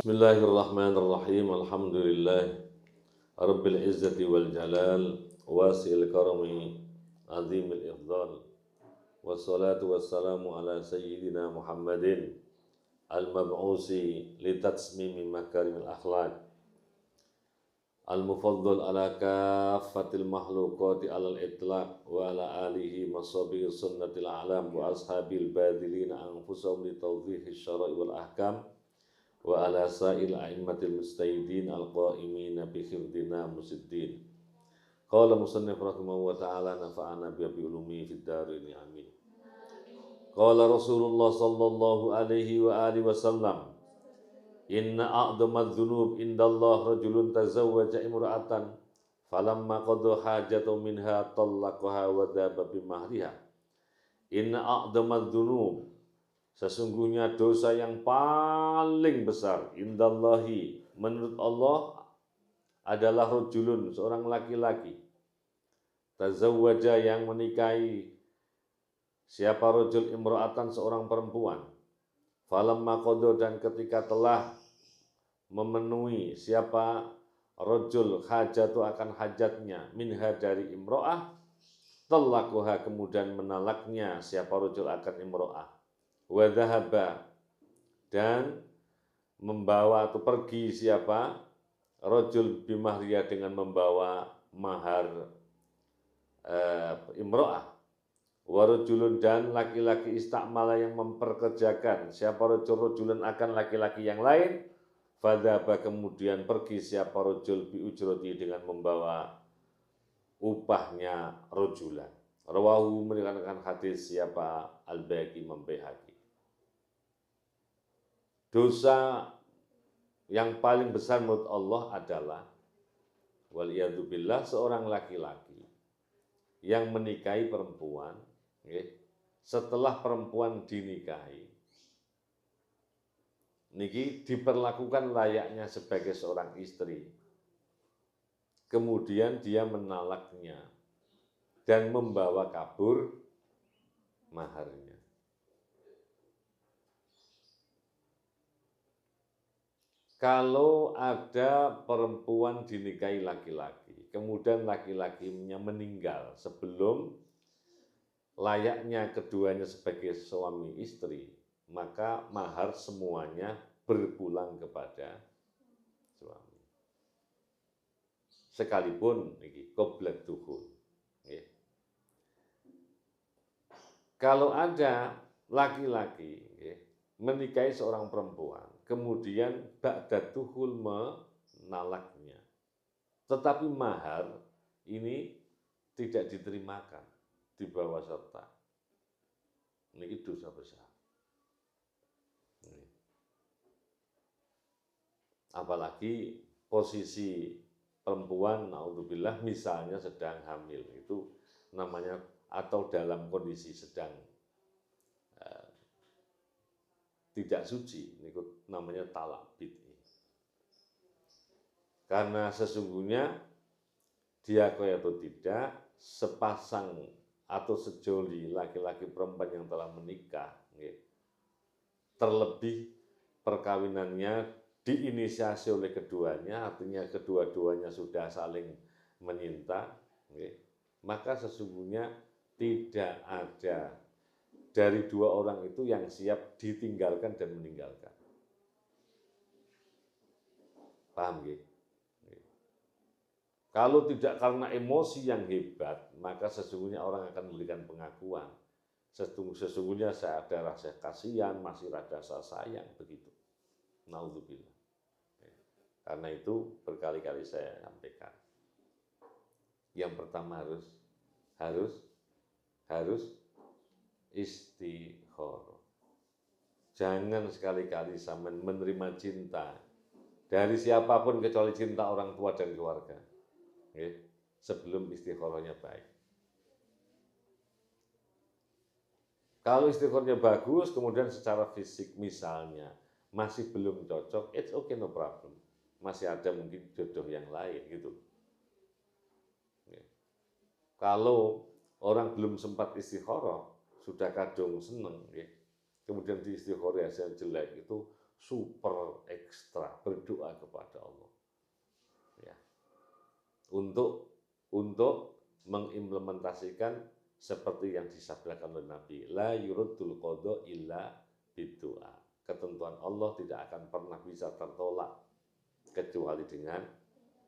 Bismillahirrahmanirrahim. Alhamdulillah Rabbil izzati wal jalal wasi'il karami azimil ifdal wassalatu wassalamu ala sayyidina Muhammadin al-mab'usi litatsmimi makarimil akhlaq al-mufaddal ala kaffatil makhluqati alal itlaq wa ala alihi masabihi sunnatil a'lam wa ashabil badilina anfusahum li tawdhihi syara'i wal ahkam wa ala sa'il a'immatil mustahidin al-qa'imina bi khifdina musiddin. Qala musannif rahimahu wa ta'ala nafa'ana bi ulumi fid darini amin. Qala Rasulullah sallallahu alaihi wa alihi wasallam, inna a'dhamad dhunub indallah rajulun tazawwaja imra'atan falamma qada hajatahu minha talaqaha wa dhaba bi mahriha. Inna a'dhamad dhunub, sesungguhnya dosa yang paling besar indallahi menurut Allah adalah rajulun, seorang laki-laki, tazawwaja yang menikahi siapa rajul imra'atan, seorang perempuan, falamma qada, dan ketika telah memenuhi siapa rajul hajatu akan hajatnya, minha dari imra'ah, talaquha kemudian menalaknya siapa rajul akan imra'ah, wa dhahaba dan membawa atau pergi siapa rajul bimahriya dengan membawa mahar imra'ah, wa rajulun dan laki-laki istakmala yang memperkerjakan siapa rajulan akan laki-laki yang lain, fadhaba kemudian pergi siapa rajul bi ujrati dengan membawa upahnya rajulan. Rawahu meriwayatkan hadis siapa Al-Baihaqi Membaihaqi. Dosa yang paling besar menurut Allah adalah waliyadzubillah seorang laki-laki yang menikahi perempuan, setelah perempuan dinikahi niki diperlakukan layaknya sebagai seorang istri, kemudian dia menalaknya dan membawa kabur maharnya. Kalau ada perempuan dinikahi laki-laki, kemudian laki-lakinya meninggal sebelum layaknya keduanya sebagai suami istri, maka mahar semuanya berpulang kepada suami. Sekalipun ini qoblat dukhul. Kalau ada laki-laki menikahi seorang perempuan, kemudian ba'da dukhul menalaknya, tetapi mahar ini tidak diterimakan, dibawa serta. Ini dosa besar. Apalagi posisi perempuan, naudzubillah, misalnya sedang hamil, itu namanya, atau dalam kondisi sedang tidak suci, ini namanya talak bid'i. Karena sesungguhnya diakui atau tidak, sepasang atau sejoli laki-laki perempuan yang telah menikah, terlebih perkawinannya diinisiasi oleh keduanya, artinya kedua-duanya sudah saling menyinta, maka sesungguhnya tidak ada dari dua orang itu yang siap ditinggalkan dan meninggalkan. Paham ya? Kalau tidak karena emosi yang hebat, maka sesungguhnya orang akan memberikan pengakuan. Sesungguhnya saya ada rasa kasihan, masih ada rasa sayang, begitu. Naudzubillah. Karena itu berkali-kali saya sampaikan. Yang pertama harus istikharah. Jangan sekali-kali sama menerima cinta dari siapapun kecuali cinta orang tua dan keluarga, sebelum istikharahnya baik. Kalau istikharahnya bagus, kemudian secara fisik misalnya masih belum cocok, it's okay, no problem. Masih ada mungkin jodoh yang lain gitu. Kalau orang belum sempat istikharah, sudah kadung seneng, kemudian di istikharah hasil jelek, itu super ekstra berdoa kepada Allah. Ya. Untuk mengimplementasikan seperti yang disabdakan oleh Nabi, la yuruddul qada illa bidu'a. Ketentuan Allah tidak akan pernah bisa tertolak kecuali dengan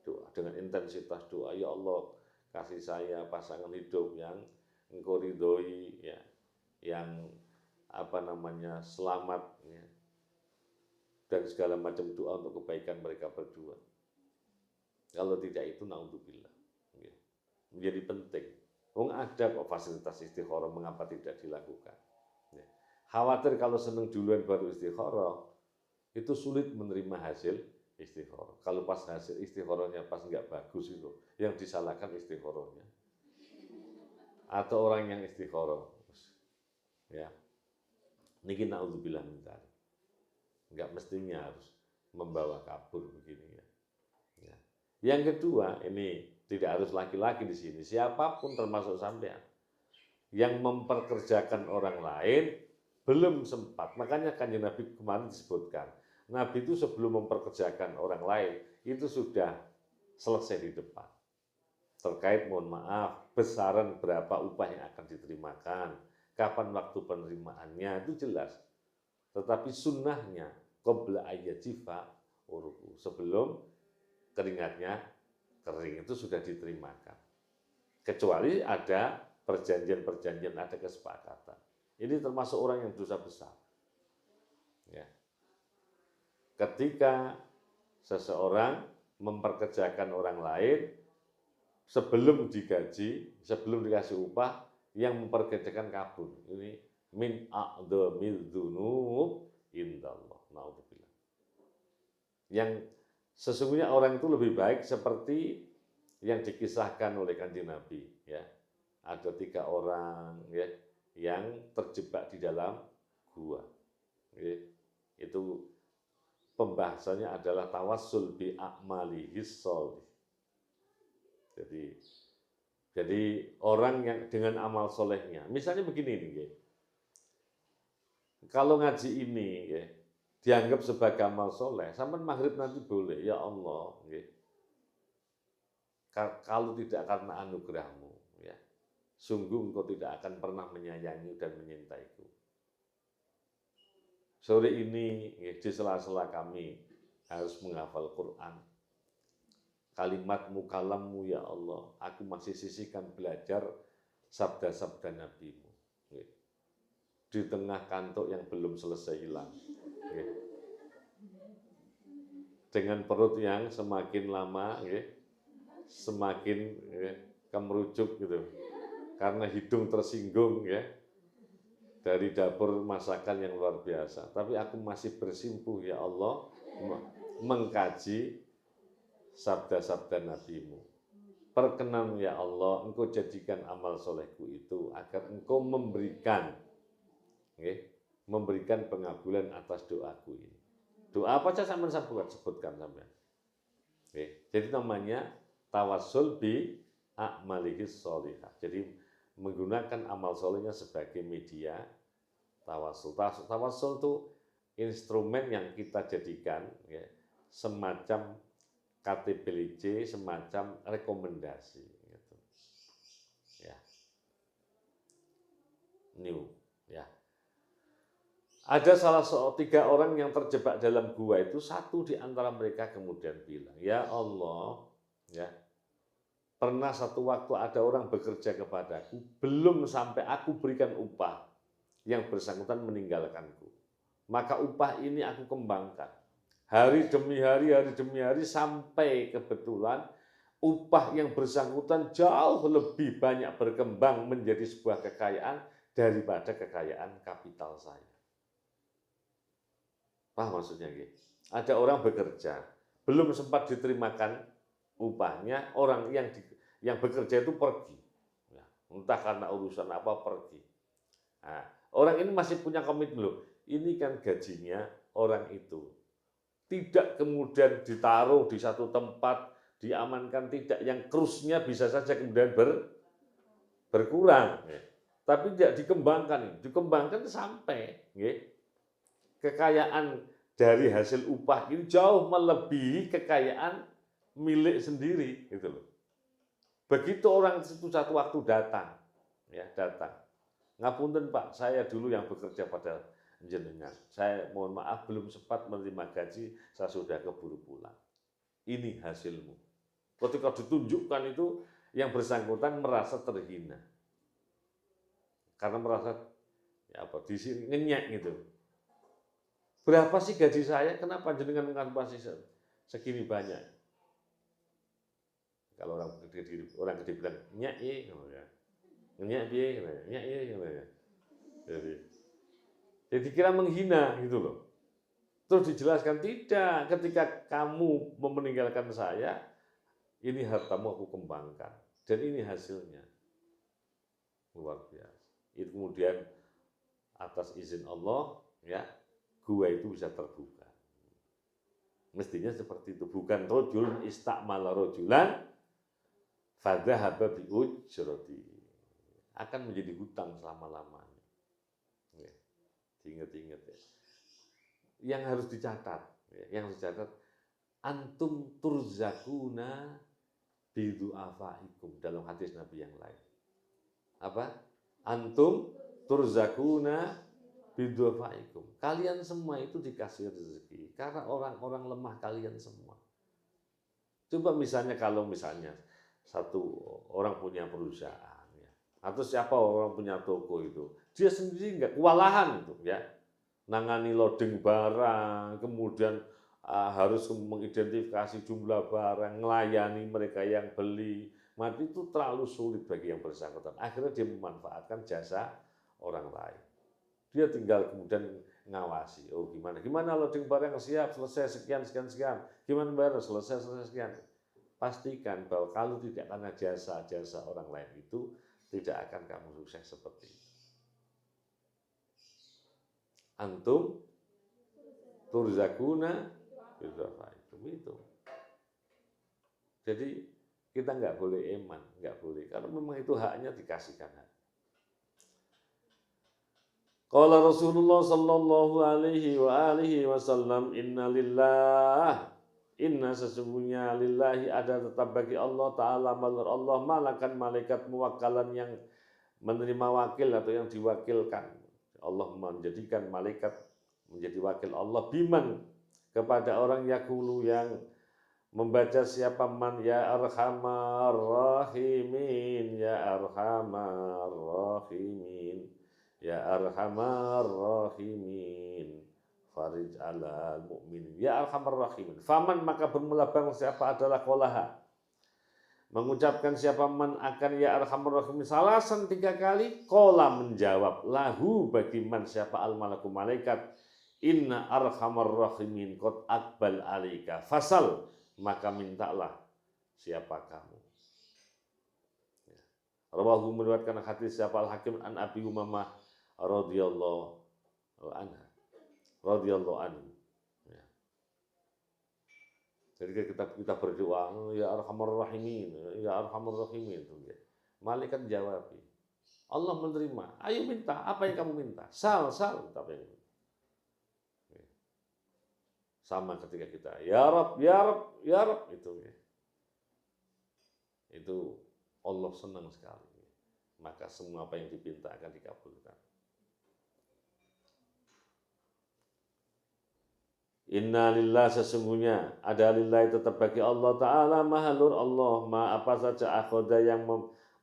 doa, dengan intensitas doa. Ya Allah, kasih saya pasangan hidup yang Engkau ridhoi, ya, yang selamat, ya, dan segala macam doa untuk kebaikan mereka berdua. Kalau tidak itu naudzubillah, ya, menjadi penting. Ada kok fasilitas istikharah, mengapa tidak dilakukan? Ya. Khawatir kalau seneng duluan baru istikharah, itu sulit menerima hasil istikharah. Kalau pas hasil istikharahnya pas nggak bagus itu, yang disalahkan istikharahnya atau orang yang istikharah. Ya, niki naudzubillah min dzalik. Nggak mestinya harus membawa kabur begini, ya. Ya. Yang kedua, ini tidak harus laki-laki di sini, siapapun termasuk sampean yang memperkerjakan orang lain belum sempat. Makanya Kanjeng Nabi kemarin disebutkan, Nabi itu sebelum memperkerjakan orang lain itu sudah selesai di depan. Terkait, mohon maaf, besaran berapa upah yang akan diterimakan, kapan waktu penerimaannya, itu jelas. Tetapi sunnahnya qabla ayyajifa uruku, sebelum keringatnya kering itu sudah diterimakan. Kecuali ada perjanjian-perjanjian, ada kesepakatan. Ini termasuk orang yang dosa besar. Ya. Ketika seseorang memperkerjakan orang lain sebelum digaji, sebelum dikasih upah, yang memperkerjakan kabur. Ini min a'dzamil dzunub indallah. Naudzubillah. Yang sesungguhnya orang itu lebih baik seperti yang dikisahkan oleh Kanjeng Nabi, ya. Ada 3 orang, ya, yang terjebak di dalam gua. Ya. Itu pembahasannya adalah tawassul bi a'malihis sholih. Jadi orang yang dengan amal solehnya, misalnya begini nih, ya. Kalau ngaji ini, ya, dianggap sebagai amal soleh, sampai maghrib nanti boleh, ya Allah, ya. Kalau tidak karena anugerahmu, ya, sungguh Engkau tidak akan pernah menyayangi dan menyintaiku. Sore ini, ya, di sela-sela kami harus menghafal Quran. Kalimatmu, kalammu, ya Allah, aku masih sisihkan belajar sabda-sabda Nabi-Mu. Ya. Di tengah kantuk yang belum selesai hilang. Ya. Dengan perut yang semakin lama, ya, semakin, ya, kemerucuk gitu, karena hidung tersinggung, ya, dari dapur masakan yang luar biasa. Tapi aku masih bersimpuh, ya Allah, mengkaji sabda-sabda Nabi-Mu. Perkenan, ya Allah, Engkau jadikan amal solehku itu agar Engkau memberikan, ya, memberikan pengabulan atas doaku ini. Doa apa saja sampean sebutkan sampean. Ya, jadi namanya tawassul bi a'malihis sholihah. Jadi menggunakan amal solehnya sebagai media tawassul. Tawassul itu instrumen yang kita jadikan, ya, semacam KTPLC, semacam rekomendasi. Gitu. Ya. Ya. Ada salah 3 orang yang terjebak dalam gua itu, satu di antara mereka kemudian bilang, ya Allah, ya, pernah satu waktu ada orang bekerja kepadaku, belum sampai aku berikan upah, yang bersangkutan meninggalkanku. Maka upah ini aku kembangkan. Hari demi hari sampai kebetulan upah yang bersangkutan jauh lebih banyak berkembang menjadi sebuah kekayaan daripada kekayaan kapital saya. Paham maksudnya? Ada orang bekerja, belum sempat diterimakan upahnya, orang yang bekerja itu pergi. Ya, entah karena urusan apa pergi. Nah, orang ini masih punya komitmen loh. Ini kan gajinya orang itu. Tidak kemudian ditaruh di satu tempat, diamankan, tidak. Yang krusnya bisa saja kemudian berkurang. Ya. Tapi tidak dikembangkan sampai, ya, kekayaan dari hasil upah ini jauh melebihi kekayaan milik sendiri, gitu loh. Begitu orang itu satu waktu datang, ya datang. Ngapunten Pak, saya dulu yang bekerja pada jenengan. Saya mohon maaf belum sempat menerima gaji, saya sudah keburu pulang. Ini hasilmu. Ketika ditunjukkan itu, yang bersangkutan merasa terhina. Karena merasa ya apa di sini ngenyek gitu. Berapa sih gaji saya? Kenapa jenengan mengasih segini banyak? Kalau orang gede bilang nyak ya, nyak nyak ya. Jadi kira menghina gitu loh. Terus dijelaskan tidak, ketika kamu meninggalkan saya, ini hartamu aku kembangkan dan ini hasilnya luar biasa. Itu kemudian atas izin Allah ya, gua itu bisa terbuka. Mestinya seperti itu, bukan rojul istakmala rojulan fadzahaba bi ujrati, akan menjadi hutang selama-lamanya. Ya, diingat-ingat ya. Yang harus dicatat, ya, yang harus dicatat, antum turzakuna bidu'afaikum dalam hadis Nabi yang lain. Apa? Antum turzakuna bidu'afaikum. Kalian semua itu dikasih rezeki karena orang-orang lemah kalian semua. Coba misalnya kalau misalnya satu orang punya perusahaan ya, atau siapa orang punya toko itu, dia sendiri nggak kewalahan itu ya, nangani loading barang, kemudian harus mengidentifikasi jumlah barang, melayani mereka yang beli, mati itu terlalu sulit bagi yang bersangkutan. Akhirnya dia memanfaatkan jasa orang lain. Dia tinggal kemudian ngawasi, oh gimana loading barang siap, selesai sekian, gimana bayar selesai sekian. Pastikan bahwa kalau tidak karena jasa-jasa orang lain itu, tidak akan kamu sukses seperti itu. Antum turzakuna itu. Jadi kita nggak boleh eman, nggak boleh, karena memang itu haknya dikasihkan hak. Qala Rasulullah sallallahu alaihi wa alihi wasallam, inna sesungguhnya lillahi ada tetap bagi Allah Ta'ala Allah malakan malaikat muwakkalan yang menerima wakil atau yang diwakilkan. Allah menjadikan malaikat menjadi wakil Allah biman kepada orang yakulu yang membaca siapa man ya arhamar rahimin ya arhamar rahimin ya arhamar rahimin farij alal mu'minin ya arhamar rahimin. Faman maka bermula barang siapa adalah qolaha, mengucapkan siapa man akan ya arhamar rahimin salasan 3 kali, qola menjawab lahu bagi man siapa al malaku malaikat, inna arhamar rahimin qad akbal alika fasal, maka mintalah siapa kamu. Rawahu meriwayatkan hadis siapa al-Hakim an Abi Umamah radhiyallahu anhu. Ya. Jadi kita berdoa ya arhamar rahimin, ya arhamar rahimin itu ya. Malaikat jawab, Allah menerima. Ayo minta apa yang kamu minta. Sal apa yang minta. Sama ketika kita ya Rabb itu ya. Itu Allah senang sekali. Maka semua apa yang dipinta akan dikabulkan. Inna lillah sesungguhnya ada lillahi tetap bagi Allah Ta'ala mahalur Allah ma apa saja akhoda yang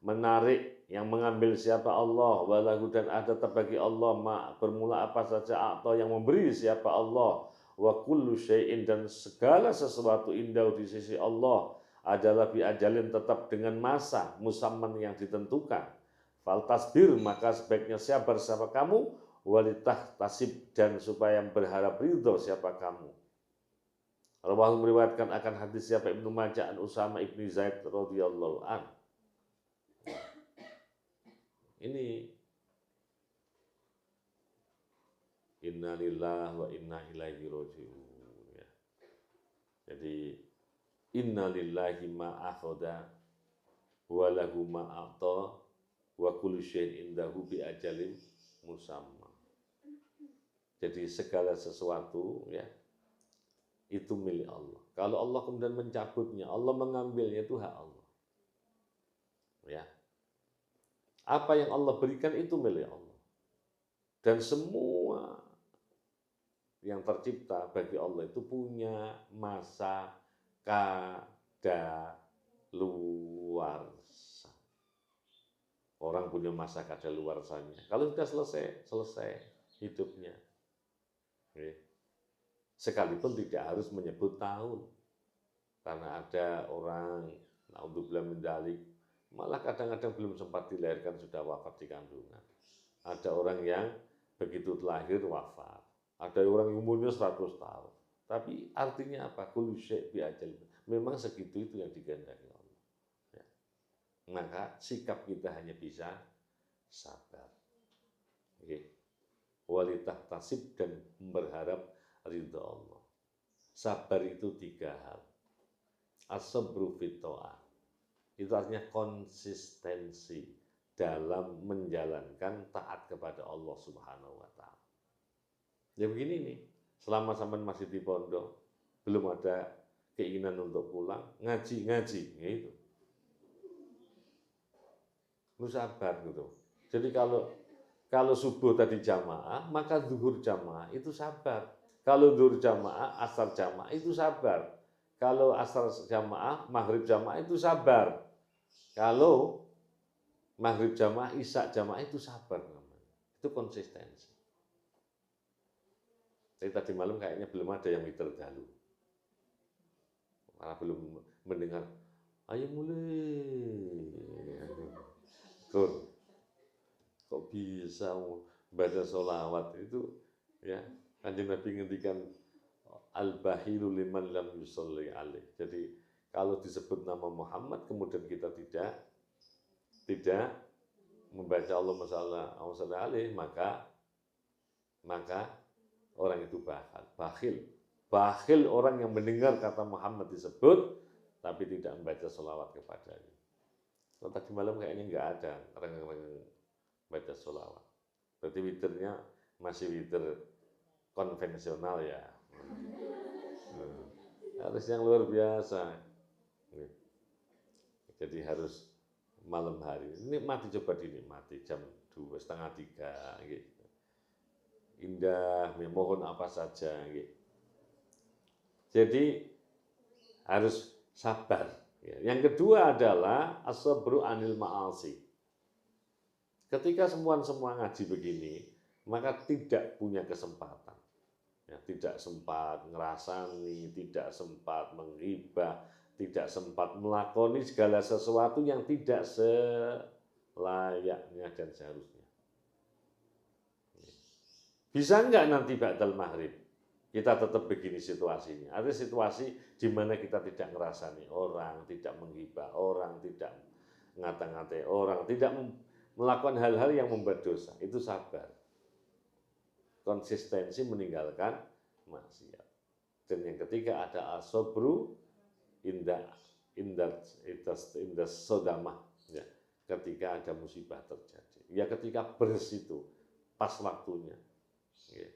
menarik, yang mengambil siapa Allah, walahu dan ada tetap bagi Allah ma bermula apa saja atau yang memberi siapa Allah, wa kullu syai'in dan segala sesuatu indah di sisi Allah adalah bi ajalin tetap dengan masa musamman yang ditentukan. Fal tasbir maka sebaiknya sabar siapa kamu, walitah tasib dan supaya berharap ridho siapa kamu. Rawahu meriwayatkan akan hadis siapa Ibnu Majah an Usama ibni Zaid radhiyallahu an. Ini inna lillahi wa inna ilaihi raji'un ya. Jadi inna lillahi ma akhoda wa lahu ma a'ta wa kullu syai'in indahu bi ajalin musamma. Jadi segala sesuatu ya itu milik Allah. Kalau Allah kemudian mencabutnya, Allah mengambilnya, itu hak Allah. Ya. Apa yang Allah berikan itu milik Allah. Dan semua yang tercipta bagi Allah itu punya masa kadaluarsa. Orang punya masa kadaluarsanya. Kalau sudah selesai hidupnya. Sekalipun tidak harus menyebut tahun. Karena ada orang, naudzubillah min dzalik, malah kadang-kadang belum sempat dilahirkan sudah wafat di kandungan. Ada orang yang begitu lahir wafat. Ada orang yang umurnya 100 tahun. Tapi artinya apa? Kullu syai' bi ajal. Memang segitu itu yang dikehendaki Allah. Ya. Maka sikap kita hanya bisa sabar. Walitah tasib dan berharap ridha Allah. Sabar itu 3 hal. As-sabru fit ta'ah. Itu artinya konsistensi dalam menjalankan taat kepada Allah Subhanahu wa taala. Ya begini nih, selama sampean masih di pondok, belum ada keinginan untuk pulang, ngaji, gitu. Lu sabar gitu. Jadi kalau subuh tadi jamaah, maka zuhur jamaah itu sabar. Kalau zuhur jamaah, asar jamaah itu sabar. Kalau asar jamaah, maghrib jamaah itu sabar. Kalau maghrib jamaah, isya jamaah itu sabar namanya. Itu konsistensi. Jadi tadi malam kayaknya belum ada yang witir dahulu. Malah belum mendengar, ayo mulai. Kok bisa baca sholawat itu ya. Kanjeng Nabi ngendikan al-bahilu liman lam yusolli alaih. Jadi kalau disebut nama Muhammad kemudian kita tidak membaca Allahumma shalli alaih, maka orang itu bakhil orang yang mendengar kata Muhammad disebut tapi tidak membaca sholawat kepadanya. Kalau tadi malam kayaknya nggak ada orang-orang baca sholawat. Berarti witirnya masih witir konvensional ya. Harus yang luar biasa. Jadi harus malam hari. Nikmati, coba dinikmati jam 2:30, 3 gitu. Indah, mohon apa saja gitu. Jadi harus sabar. Yang kedua adalah as-sabru anil ma'asi. Ketika semua ngaji begini, maka tidak punya kesempatan. Ya, tidak sempat ngerasani, tidak sempat menghibah, tidak sempat melakoni segala sesuatu yang tidak selayaknya dan seharusnya. Bisa enggak nanti ba'dal maghrib kita tetap begini situasinya? Ada situasi di mana kita tidak ngerasani orang, tidak menghibah orang, tidak ngata-ngatai orang, tidak melakukan hal-hal yang membuat dosa. Itu sabar. Konsistensi meninggalkan maksiat. Dan yang ketiga ada as-sabru inda sodamah, ya, ketika ada musibah terjadi. Ya ketika bers itu pas waktunya. Ya.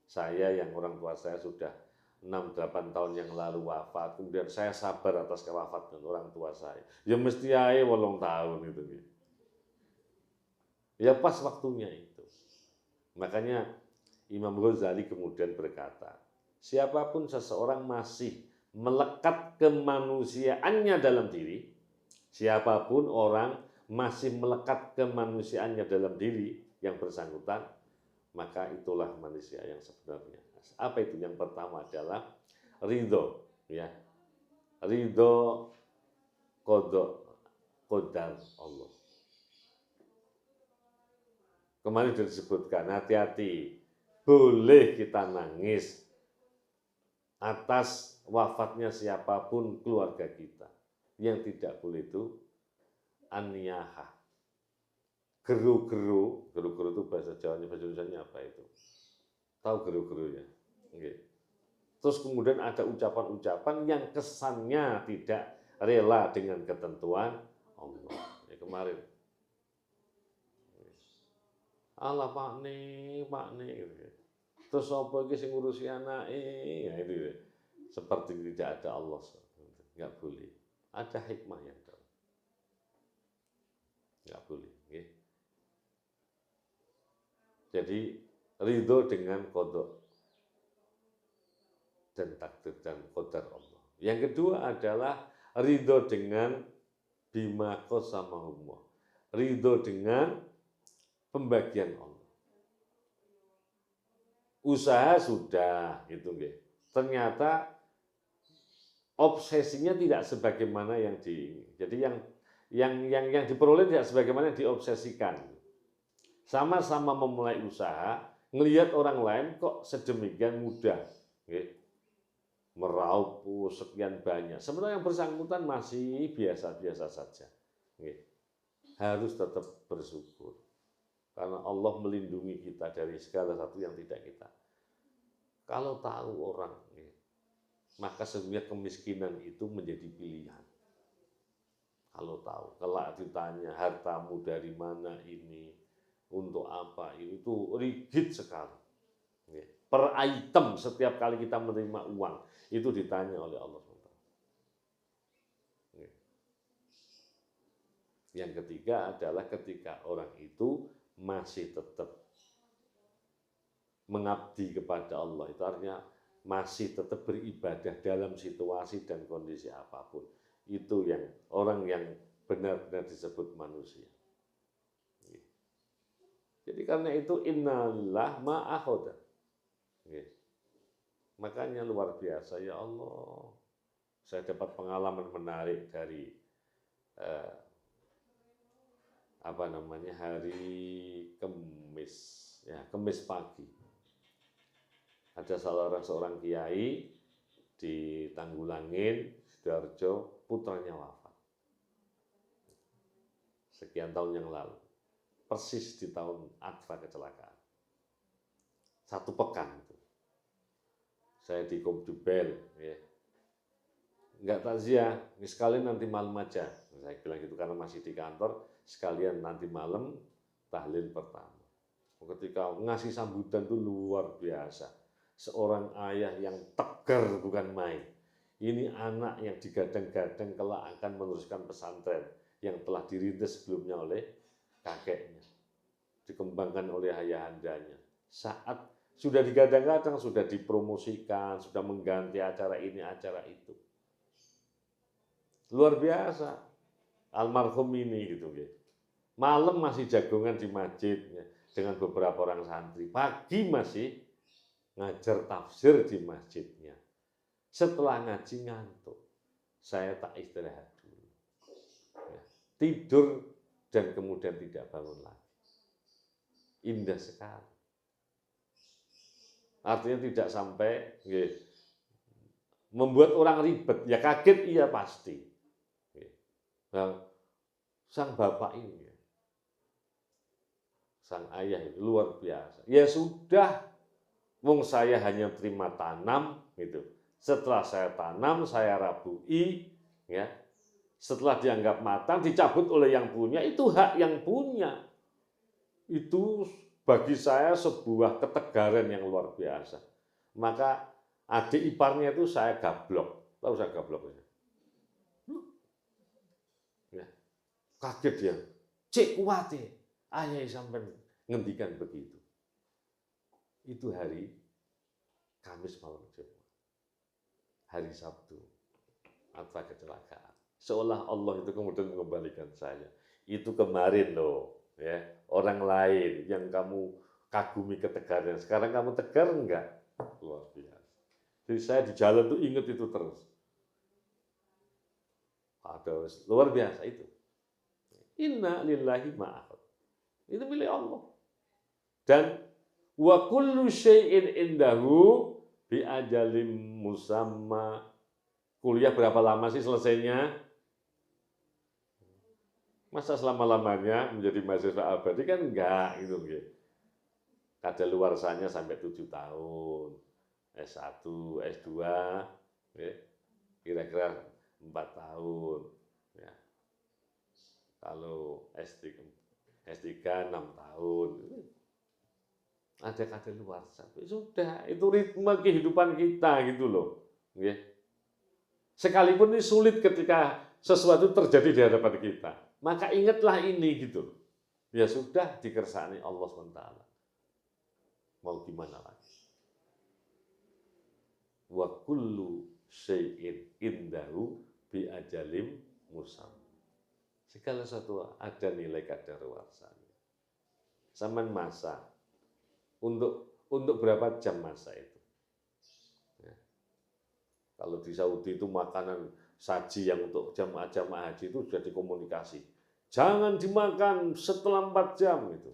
Saya yang orang tua saya sudah 6-8 tahun yang lalu wafat, kemudian saya sabar atas kewafatan orang tua saya. Ya mesti aja 8 tahun itu. Ya pas waktunya itu. Makanya Imam Ghazali kemudian berkata, siapapun seseorang masih melekat kemanusiaannya dalam diri, siapapun orang masih melekat kemanusiaannya dalam diri yang bersangkutan, maka itulah manusia yang sebenarnya. Apa itu? Yang pertama adalah ridho, ya, ridho qadar Allah. Kemarin sudah disebutkan, hati-hati, boleh kita nangis atas wafatnya siapapun keluarga kita. Yang tidak boleh itu aniyaha, geru-geru itu bahasa Jawanya, bahasa Indonesianya apa itu? Tahu geru-geru ya? Okay. Terus kemudian ada ucapan-ucapan yang kesannya tidak rela dengan ketentuan Allah. Ya, kemarin Allah Pak nih gitu. Terus apa iki sing ngurusi anake? Ya itu. seperti tidak ada Allah. Nggak boleh. Ada hikmah yang dalam. Nggak boleh. Okay? Jadi ridho dengan qada dan takdir dan qadar Allah. Yang kedua adalah ridho dengan bima qasamahullah. Ridho dengan pembagian Allah. Usaha sudah gitu nggih. Ternyata obsesinya tidak sebagaimana yang jadi yang diperoleh tidak sebagaimana yang diobsesikan. Sama-sama memulai usaha, ngelihat orang lain kok sedemikian mudah, nggih. Meraup sekian banyak. Sebenarnya yang bersangkutan masih biasa-biasa saja. Nggih. Harus tetap bersyukur. Karena Allah melindungi kita dari segala satu yang tidak kita. Kalau tahu orang, maka sebenarnya kemiskinan itu menjadi pilihan. Kalau tahu, kelak ditanya hartamu dari mana ini, untuk apa ini, itu rigid sekali. Per item setiap kali kita menerima uang, itu ditanya oleh Allah SWT. Yang ketiga adalah ketika orang itu masih tetap mengabdi kepada Allah, itu artinya masih tetap beribadah dalam situasi dan kondisi apapun. Itu yang orang yang benar-benar disebut manusia. Jadi karena itu innalillah ma'akhoda. Makanya luar biasa, ya Allah. Saya dapat pengalaman menarik dari hari Kamis, ya, Kamis pagi. Ada seorang kiai di Tanggulangin, Sidoarjo, putranya wafat. Sekian tahun yang lalu. Persis di tahun Adfa kecelakaan. 1 pekan itu. Saya di Komdubel, ya. Enggak takziah, sekalian nanti malam aja. Saya bilang gitu karena masih di kantor, sekalian nanti malam tahlil pertama. Ketika ngasih sambutan itu luar biasa. Seorang ayah yang tegar bukan main. Ini anak yang digadang-gadang kelak akan meneruskan pesantren yang telah dirintis sebelumnya oleh kakeknya. Dikembangkan oleh ayahandanya. Saat sudah digadang-gadang, sudah dipromosikan, sudah mengganti acara ini, acara itu. Luar biasa. Almarhum ini gitu. Malam masih jagongan di masjid dengan beberapa orang santri. Pagi masih ngajar tafsir di masjidnya. Setelah ngaji ngantuk, saya tak istirahat dulu. Tidur dan kemudian tidak bangun lagi. Indah sekali. Artinya tidak sampai membuat orang ribet. Ya kaget iya pasti. Nah, sang bapak ini, sang ayah itu luar biasa. Ya sudah, wong saya hanya terima tanam gitu. Setelah saya tanam, saya rabui, ya. Setelah dianggap matang, dicabut oleh yang punya, itu hak yang punya. Itu bagi saya sebuah ketegaran yang luar biasa. Maka adik iparnya itu saya gablok. Tahu saya gablok ya? Kaget dia. Cek kuate. Ayah sampai ngendikan begitu. Itu hari Kamis malam Jumat. Hari Sabtu. Adfa kecelakaan. Seolah Allah itu kemudian mengembalikan saya. Itu kemarin loh. Ya, orang lain yang kamu kagumi ketegarannya. Sekarang kamu tegar enggak? Luar biasa. Jadi saya di jalan tuh ingat itu terus. Ada luar biasa itu. Inna lillahi ma'akhad. Itu milik Allah. Dan wa kullu syai'in indahu bi ajalim musamma. Kuliah berapa lama sih selesainya? Masa selama-lamanya menjadi mahasiswa abadi kan enggak gitu. Kadaluarsanya sampai 7 tahun. S1, S2, kira-kira 4 tahun. Ya. Kalau S3 6 tahun. Ada kadaluarsa. Sudah, itu ritme kehidupan kita gitu loh. Nggih. Sekalipun ini sulit ketika sesuatu terjadi di hadapan kita, maka ingatlah ini gitu. Ya sudah dikersani Allah SWT. Mau gimana lagi? Wa kullu syai'in indahu bi ajalim musamma. Segala sesuatu ada nilai kadaluarsanya. Zaman masa untuk berapa jam masa itu? Ya. Kalau di Saudi itu makanan saji yang untuk jamaah haji itu sudah dikomunikasi. Jangan dimakan setelah 4 jam itu.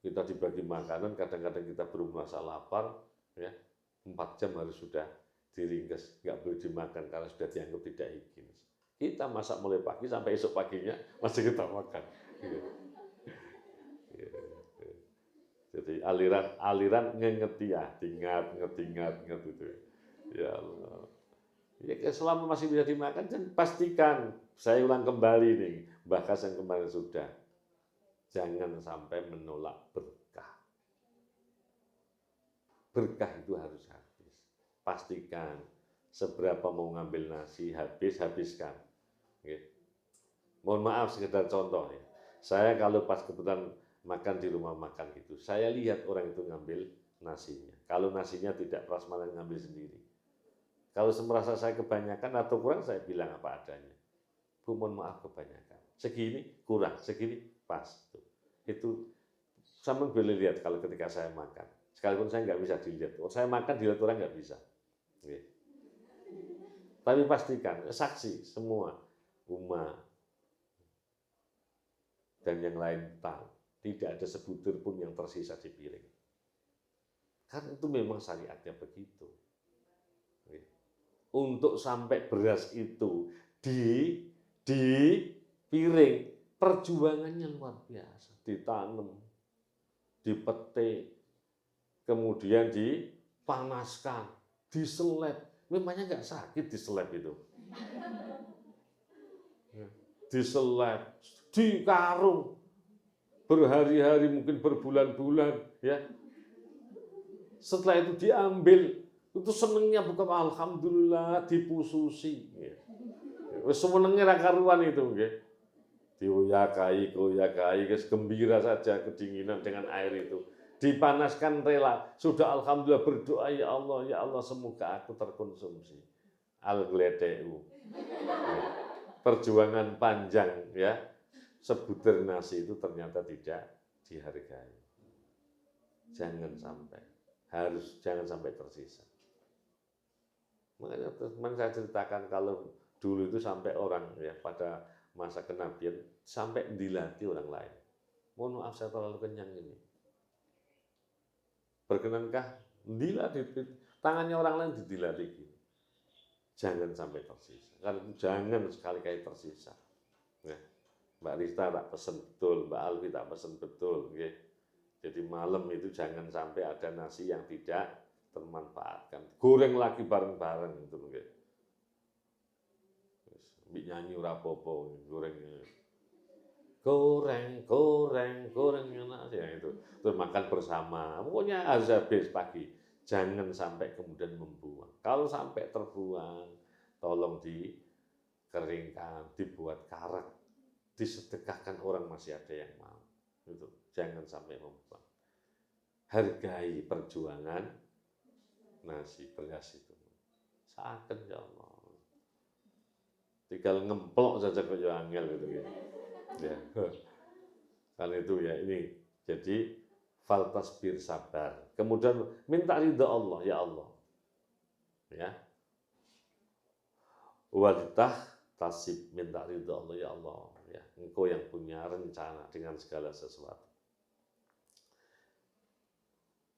Kita dibagi makanan, kadang-kadang kita belum merasa lapar, ya 4 jam harus sudah diringkes, nggak boleh dimakan karena sudah dianggap tidak higienis. Kita masak mulai pagi sampai esok paginya masih kita makan. Jadi aliran ngengeti ya, ingat itu. Ya Allah. Ya, selama masih bisa dimakan, dan pastikan, saya ulang kembali nih, bahkan yang kemarin sudah, jangan sampai menolak berkah. Berkah itu harus habis. Pastikan seberapa mau ngambil nasi, habiskan. Oke. Mohon maaf sekedar contoh ya. Saya kalau pas kebetulan makan di rumah makan gitu, saya lihat orang itu ngambil nasinya. Kalau nasinya tidak prasmanan ngambil sendiri. Kalau merasa saya kebanyakan atau kurang, saya bilang apa adanya. Bu, mohon maaf kebanyakan. Segini kurang, segini pas. Itu sama boleh lihat kalau ketika saya makan. Sekalipun saya nggak bisa dilihat. Saya makan dilihat orang nggak bisa. Oke. Tapi pastikan, saksi semua, Uma dan yang lain tahu. Tidak ada sebutir pun yang tersisa di piring. Karena itu memang syariatnya begitu. Oke. Untuk sampai beras itu di piring, perjuangannya luar biasa. Ditanam, dipetik, kemudian dipanaskan, diseleb. Memangnya nggak sakit diseleb itu? Diseleb, dikarung, berhari-hari mungkin berbulan-bulan, ya. Setelah itu diambil, itu senengnya bukan alhamdulillah dipususi. Ya. Senengnya rakaruan itu, ya. Dioyakai, gembira saja kedinginan dengan air itu. Dipanaskan rela, sudah alhamdulillah berdoa, ya Allah semoga aku terkonsumsi. Al-gledeu. Perjuangan panjang, ya. Sebutir nasi itu ternyata tidak dihargai. Jangan sampai tersisa. Makanya teman saya ceritakan kalau dulu itu sampai orang ya pada masa kenabian sampai dilatih orang lain. Mohon maaf saya terlalu kenyang ini. Berkenankah dilatih tangannya orang lain dilatih gini. Jangan sampai tersisa. Karena jangan sekali-kali tersisa. Ya. Mbak Rita tak pesen betul, Mbak Alfi tak pesen betul. Okay. Jadi malam itu jangan sampai ada nasi yang tidak termanfaatkan. Goreng lagi bareng-bareng itu. Okay. Nyanyi rapopo, goreng nasi ya itu. Terus makan bersama. Pokoknya harus habis pagi. Jangan sampai kemudian membuang. Kalau sampai terbuang, tolong dikeringkan, dibuat karak. Disedekahkan orang masih ada yang mau. Itu jangan sampai membuang. Hargai perjuangan nasi beras itu. Seakan ya Allah. Tinggal ngemplok saja kok ya angel gitu ya. Karena itu ya ini. Jadi faltasbir sabar. Kemudian minta ridha Allah, ya Allah. Ya. Walitah tasib minta ridha Allah, ya Allah. Ya, engkau yang punya rencana dengan segala sesuatu.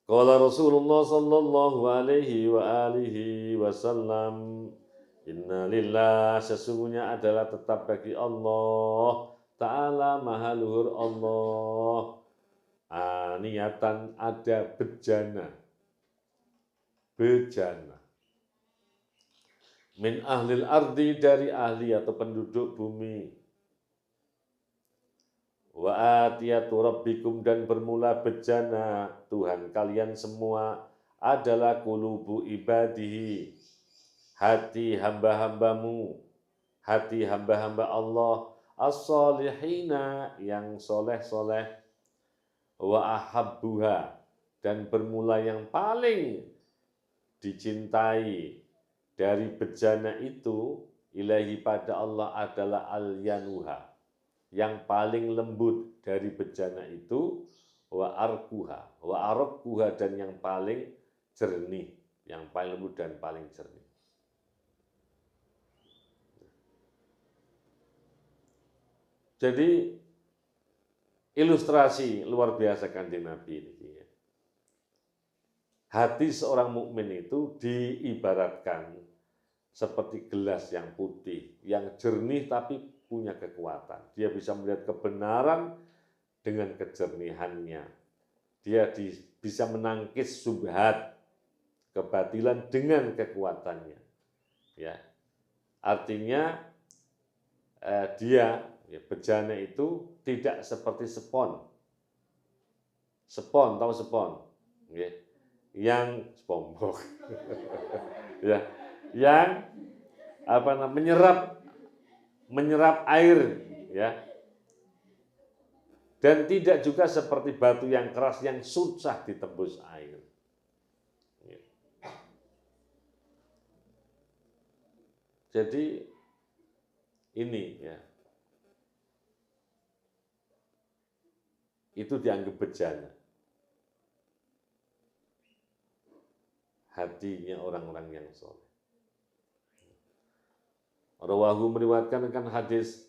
Qala Rasulullah sallallahu alaihi wa alihi wasallam, inna lillah, sesungguhnya adalah tetap bagi Allah Ta'ala maha luhur Allah, niatan ada bejana min ahlil ardi, dari ahli atau penduduk bumi. Wa atiyatu rabbikum, dan bermula bejana Tuhan kalian semua, adalah qulubu ibadihi, hati hamba-hambamu, hati hamba-hamba Allah, as-solihina, yang soleh-soleh, wa ahabbuha, dan bermula yang paling dicintai dari bejana itu, ilahi pada Allah adalah al-yanuha, yang paling lembut dari bejana itu, wa arkuha, dan yang paling jernih, yang paling lembut dan paling jernih. Jadi ilustrasi luar biasa Kanjeng Nabi ini. Hati seorang mukmin itu diibaratkan seperti gelas yang putih, yang jernih tapi punya kekuatan. Dia bisa melihat kebenaran dengan kejernihannya. Dia bisa menangkis subhat, kebatilan dengan kekuatannya. Ya, artinya bejana itu tidak seperti spon. Spon, tahu spon? Ya. Yang SpongeBob, ya, yang menyerap air, ya, dan tidak juga seperti batu yang keras yang susah ditembus air. Ya. Jadi ini, ya, itu dianggap bejana. Hatinya orang-orang yang soleh. Rawahu meriwayatkan kan hadis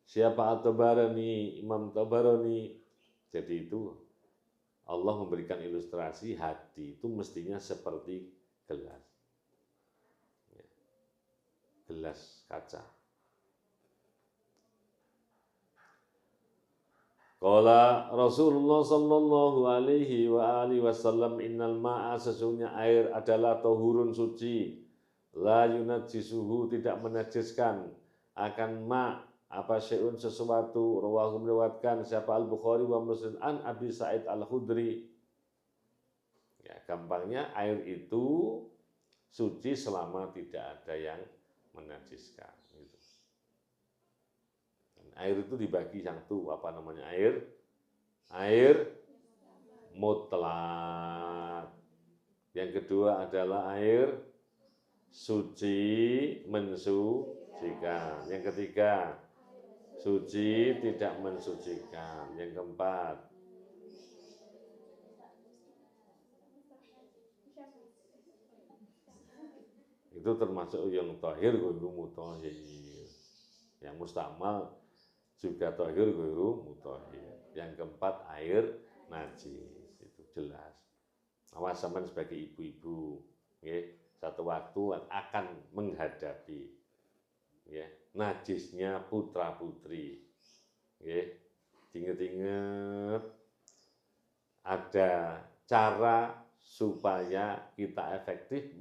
siapa At-Tabarani, Imam Tabarani. Jadi itu Allah memberikan ilustrasi hati itu mestinya seperti gelas. Gelas kaca. Qala Rasulullah sallallahu alaihi wa alihi wasallam innal ma'a, sesungguhnya air adalah tahurun suci, la yunajjisuhu, tidak menajiskan, akan ma apa syai'un sesuatu. Rawahu meriwayatkan siapa Al-Bukhari wa Muslim an Abi Sa'id Al-Khudri. Ya, gampangnya air itu suci selama tidak ada yang menajiskan. Air itu dibagi satu, air mutlak. Yang kedua adalah air suci mensucikan. Yang ketiga, suci tidak mensucikan. Yang keempat, itu termasuk yang tahir ghairu mutahhir. Yang mustamal juga tahir ghairu mutahhir. Yang keempat, air najis, itu jelas. Awas sampean sebagai ibu-ibu, ya, satu waktu akan menghadapi, ya, najisnya putra-putri. Ya, ingat-ingat ada cara supaya kita efektif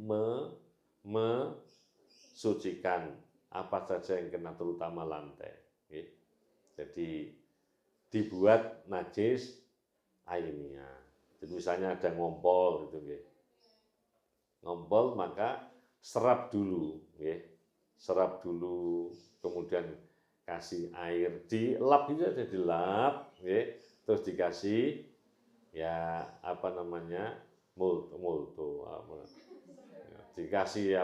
mensucikan apa saja yang kena, terutama lantai. Ya. Jadi dibuat najis airnya. Jadi misalnya ada ngompol gitu, ya. Ngompol maka serap dulu, ya. Serap dulu, kemudian kasih air, dilap itu ada dilap, ya. Terus dikasih multo, dikasih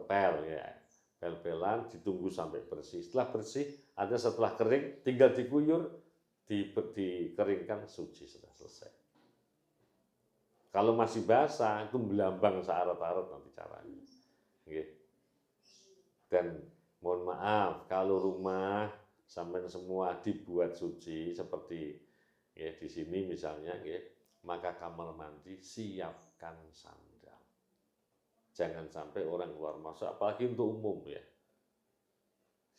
pel, ya, pel-pelan, ditunggu sampai bersih. Setelah bersih, setelah kering, tinggal diguyur, dikeringkan, suci, sudah selesai. Kalau masih basah, itu belambang searat-arat nanti caranya. Dan mohon maaf, kalau rumah sampai semua dibuat suci seperti, ya, di sini misalnya, ya, maka kamar mandi siapkan sandal. Jangan sampai orang keluar masuk, apalagi untuk umum, ya.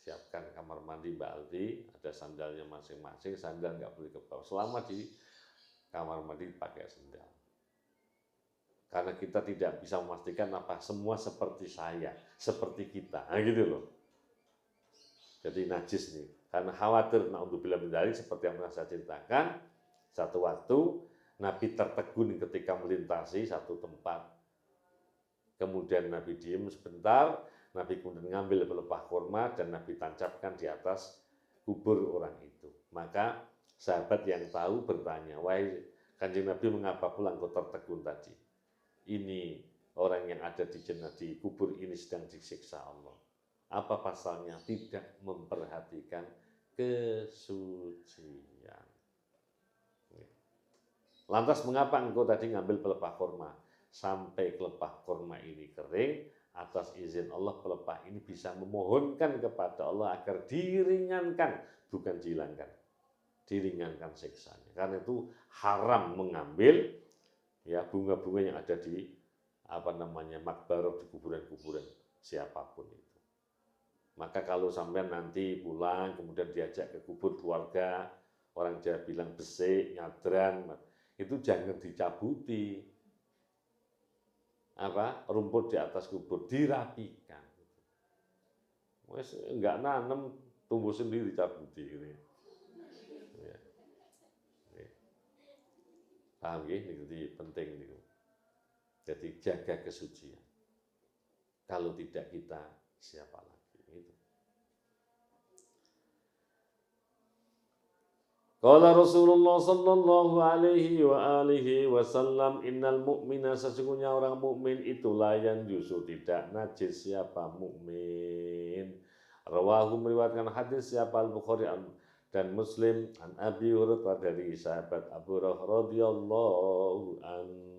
Siapkan kamar mandi Mbak Aldi, ada sandalnya masing-masing, sandal nggak boleh ke bawah. Selama di kamar mandi pakai sandal. Karena kita tidak bisa memastikan apa semua seperti saya, seperti kita, gitu loh. Jadi najis nih, karena khawatir naudzubillah min dzalik, seperti yang pernah saya ceritakan, satu waktu Nabi tertegun ketika melintasi satu tempat. Kemudian Nabi diem sebentar, Nabi kemudian ngambil pelepah kurma dan Nabi tancapkan di atas kubur orang itu. Maka sahabat yang tahu bertanya, wahai Kanjeng Nabi, mengapa pula engkau tertegun tadi? Ini orang yang ada di kubur ini sedang disiksa Allah. Apa pasalnya? Tidak memperhatikan kesucian. Lantas mengapa engkau tadi ngambil pelepah kurma? Sampai pelepah kurma ini kering, atas izin Allah pelepah ini bisa memohonkan kepada Allah agar diringankan, bukan dihilangkan. Diringankan siksanya. Karena itu haram mengambil ya bunga-bunga yang ada di makbarah, di kuburan-kuburan siapapun itu. Maka kalau sampai nanti pulang kemudian diajak ke kubur keluarga, orang Jawa bilang besik, nyadran, itu jangan dicabuti. Rumput di atas kubur dirapikan. Wes enggak nanem, tumbuh sendiri cabuti gitu. Paham ya? Ini penting nih. Jadi jaga kesucian. Kalau tidak kita, siapa lagi? Itu. Qala Rasulullah sallallahu alaihi wa alihi wasallam, innal mu'mina, sesungguhnya orang mukmin itu layan yusu, tidak najis siapa mukmin. Rawahu, meriwayatkan hadis siapa Al-Bukhari dan Muslim an Abi Hurairah, dari sahabat Abu Hurairah radhiyallahu anhu.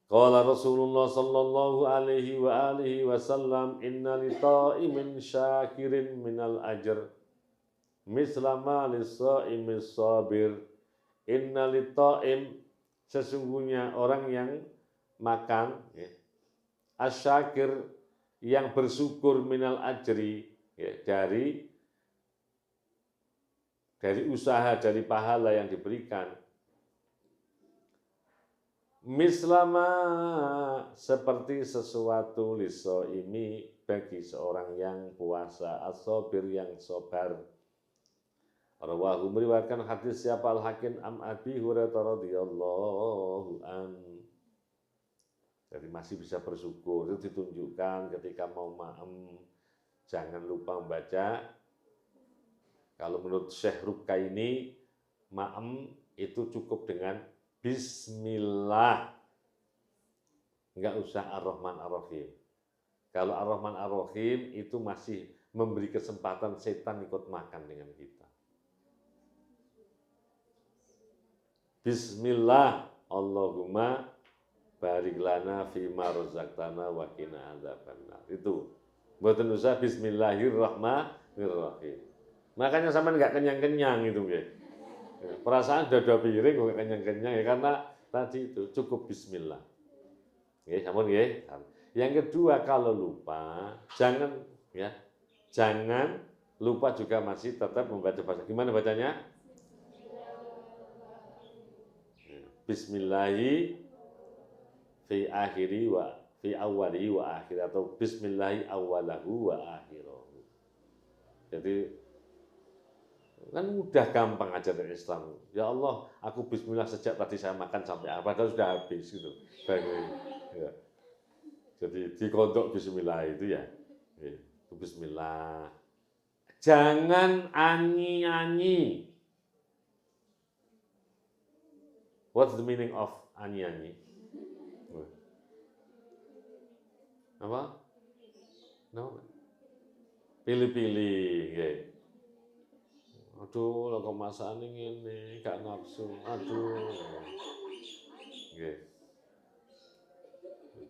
Qala Rasulullah sallallahu alaihi wa alihi wasallam, inna li ta'imin syakirin minal ajr misla ma lis-sha'imis sabir. Inna li ta'im, sesungguhnya orang yang makan ya, asyakir, yang bersyukur, minal ajri, ya, dari usaha, dari pahala yang diberikan. Mislama, seperti sesuatu, liso ini bagi seorang yang puasa, as-sabir, yang sabar. Rawahu, meriwayatkan hadis siapa Al-Hakim am Abi Hurairah radhiyallahu anhu. Jadi masih bisa bersyukur, itu ditunjukkan ketika mau ma'am. Jangan lupa membaca, kalau menurut Syekh Rukaini, ma'am itu cukup dengan Bismillah. Enggak usah Ar-Rahman Ar-Rahim. Kalau Ar-Rahman Ar-Rahim itu masih memberi kesempatan setan ikut makan dengan kita. Bismillah, Allahumma barik lana fima razaqtana wa qina adzabannar. Itu. Mboten usah bismillahirrahmanirrahim. Makanya sampean enggak kenyang-kenyang itu nggih. Perasaan dada piring kok kenyang-kenyang ya karena tadi itu cukup bismillah. Nggih, sampun nggih. Yang kedua, kalau lupa jangan lupa juga masih tetap membaca bahasa. Gimana bacanya? Bismillahi fi akhiri wa fi awwali wa akhir, atau bismillahi awwalahu wa akhirahu. Jadi kan mudah, gampang aja dari Islam. Ya Allah, aku bismillah sejak tadi saya makan sampai apa, padahal sudah habis gitu. Ya. Jadi dikodok bismillah itu ya. Itu bismillah. Jangan anyi-anyi. What's the meaning of anyi-anyi? Apa? No. Pilih-pilih, nggih. Aduh, kok masakane ngene, gak nafsu. Aduh. Nggih.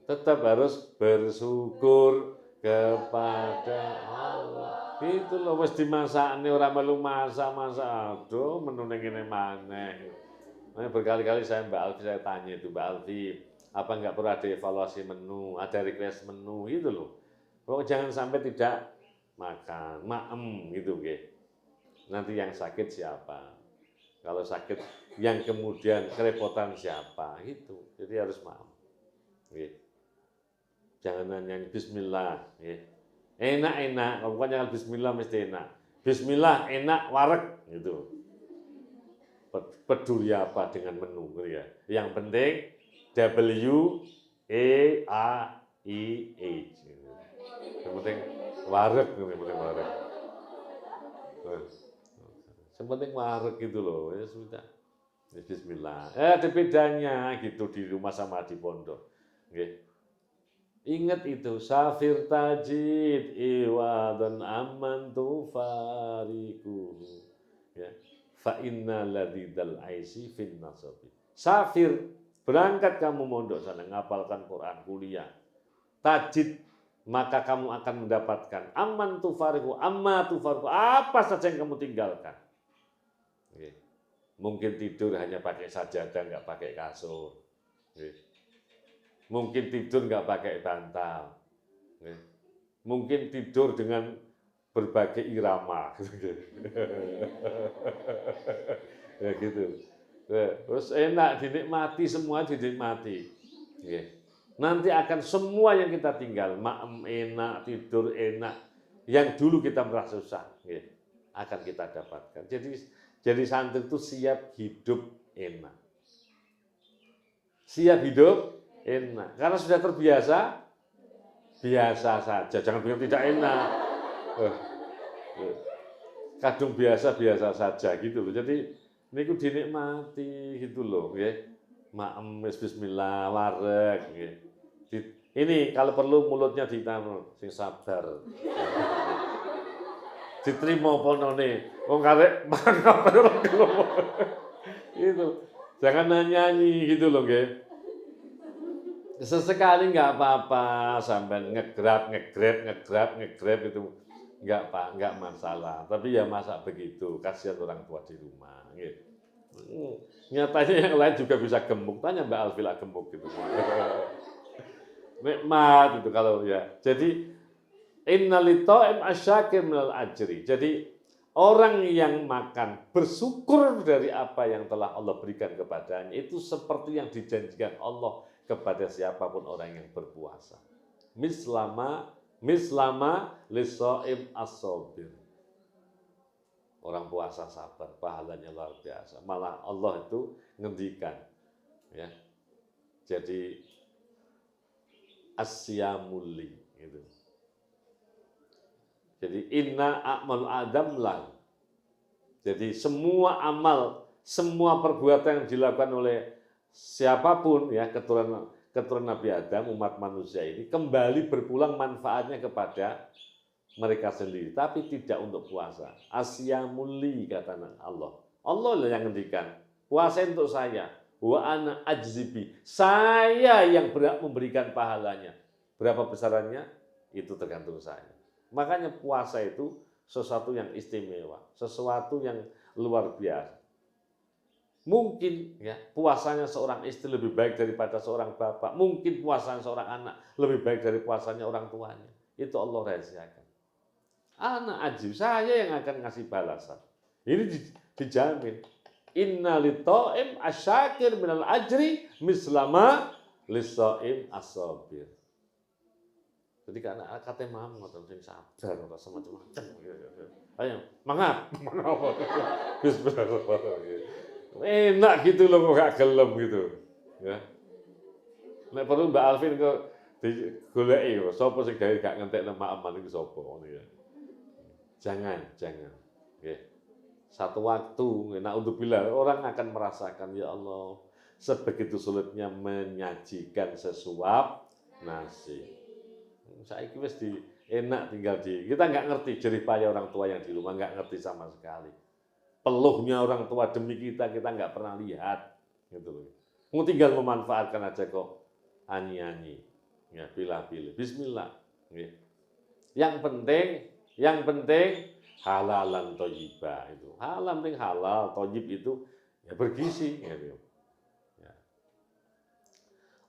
Tetap harus bersyukur kepada Allah. Itu loh, wis dimasakne ora melu masak. Aduh, menune ngene maneh. Makanya berkali-kali Mbak Alfi saya tanya itu, Mbak Alfi, apa enggak perlu ada evaluasi menu, ada request menu gitu loh. Pokoknya jangan sampai tidak makan, maem gitu nggih. Nanti yang sakit siapa? Kalau sakit yang kemudian kerepotan siapa? Itu. Jadi harus maem. Nggih. Jangan nyanyi bismillah, nggih. Enak-enak, pokoknya kalau bismillah mesti enak. Bismillah enak wareg gitu. peduli apa dengan menu gitu ya. Yang penting WAEIH. Yang penting wareg, yang penting wareg. Yang penting wareg gitu loh, ya sudah. Ya, bismillah. Ada bedanya gitu di rumah sama di pondok. Okay. Ingat itu, safir tajid iwadan aman tufariku. Ya. Fa inna ladidal aisi fin nasabi. Safir, berangkat kamu mondok sana, ngapalkan Quran, kuliah. Tajid, maka kamu akan mendapatkan aman tufariku, amma tufariku, apa saja yang kamu tinggalkan. Okay. Mungkin tidur hanya pakai sajadah, nggak pakai kasur. Mungkin tidur nggak pakai bantal. Mungkin tidur dengan berbagai irama. Ya gitu. Terus enak, dinikmati, semua dinikmati. Nanti akan semua yang kita tinggal, maem enak, tidur enak, yang dulu kita merasa susah, akan kita dapatkan. Jadi santri itu siap hidup enak. Siap hidup enak. Karena sudah terbiasa, biasa saja. Jangan bilang tidak enak. Kadung biasa-biasa saja gitu loh. Jadi ini ku dinikmati gitu loh. Maem, bismillah, wareg. Ini kalau perlu mulutnya ditaruh, sing sabar. Diterima ponone, wong karek mangan ora gelem. Itu. Jangan nyanyi gitu loh, nggih. Sesekali nggak apa-apa sampai ngegrab itu nggak masalah. Tapi ya masa begitu, kasihan orang tua di rumah. Gitu. Nyatanya yang lain juga bisa gemuk, tanya Mbak Alvila gemuk gitu. Nikmat itu kalau ya. Jadi innalita'im asyakir minal ajri. Jadi orang yang makan bersyukur dari apa yang telah Allah berikan kepadanya itu seperti yang dijanjikan Allah kepada siapapun orang yang berpuasa. Mislama liso'im as-sabir. Orang puasa sabar, pahalanya luar biasa. Malah Allah itu ngendikan, ya. Jadi asyamuli gitu. Jadi inna a'mal adam lang. Jadi semua amal, semua perbuatan yang dilakukan oleh siapapun ya keturunan Nabi Adam, umat manusia ini kembali berpulang manfaatnya kepada mereka sendiri, tapi tidak untuk puasa. Asyamuli kata Allah. Allah lah yang ngendikan, puasa untuk saya. Wa ana ajzibi. Saya yang berhak memberikan pahalanya. Berapa besarannya? Itu tergantung saya. Makanya puasa itu sesuatu yang istimewa, sesuatu yang luar biasa. Mungkin ya puasanya seorang istri lebih baik daripada seorang bapak, mungkin puasanya seorang anak lebih baik dari puasanya orang tuanya. Itu Allah rahasiakan. Anak ajib, saya yang akan ngasih balasan. Ini dijamin. Inna lita'im asyakir minal ajri mislama lisa'im as-sabir. Jadi karena kata Muhammad ngoten sing sabar ora semacam-macam. Ayo, mangap. Bismillah. Enak gitu loh kok gak gelem gitu. Ya. Nek perlu Mbak Alvin kok digoleki kok sapa sing gawe gak ngentekno Ma'aman iku sapa ngono ya. Jangan. Nggih. Satu waktu, naudzubillah, orang akan merasakan ya Allah, sebegitu sulitnya menyajikan sesuap nasi. Saiki wis enak tinggal kita nggak ngerti jerih payah orang tua yang di rumah, nggak ngerti sama sekali. Peluhnya orang tua demi kita nggak pernah lihat, gitu loh. Mau tinggal memanfaatkan aja kok, anyi-anyi, ya pilih-pilih. Bismillah. Yang penting halalan thayyibah itu. Halal penting halal, thayyib itu ya bergizi, gitu.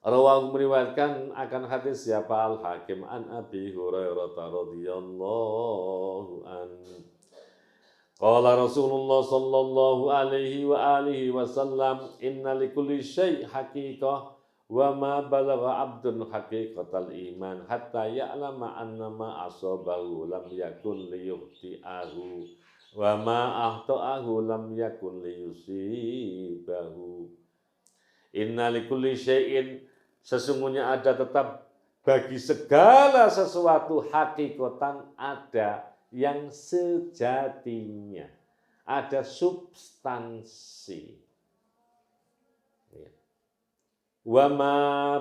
Rawahu meriwayatkan akan hadis siapa Al-Hakim an Abi Hurairah radhiyallahu an. Qala Rasulullah sallallahu alaihi wa alihi wasallam inna likulli syai' haqiqah wa ma balagha 'abdun haqiqatal iman hatta ya'lama annama asabahu lam yakun liyuhti'ahu Wa ma akhta'ahu lam yakun liyusibahu. Inna likulli syai'in, sesungguhnya ada tetap bagi segala sesuatu hakikatan, ada yang sejatinya, ada substansi. Wa ma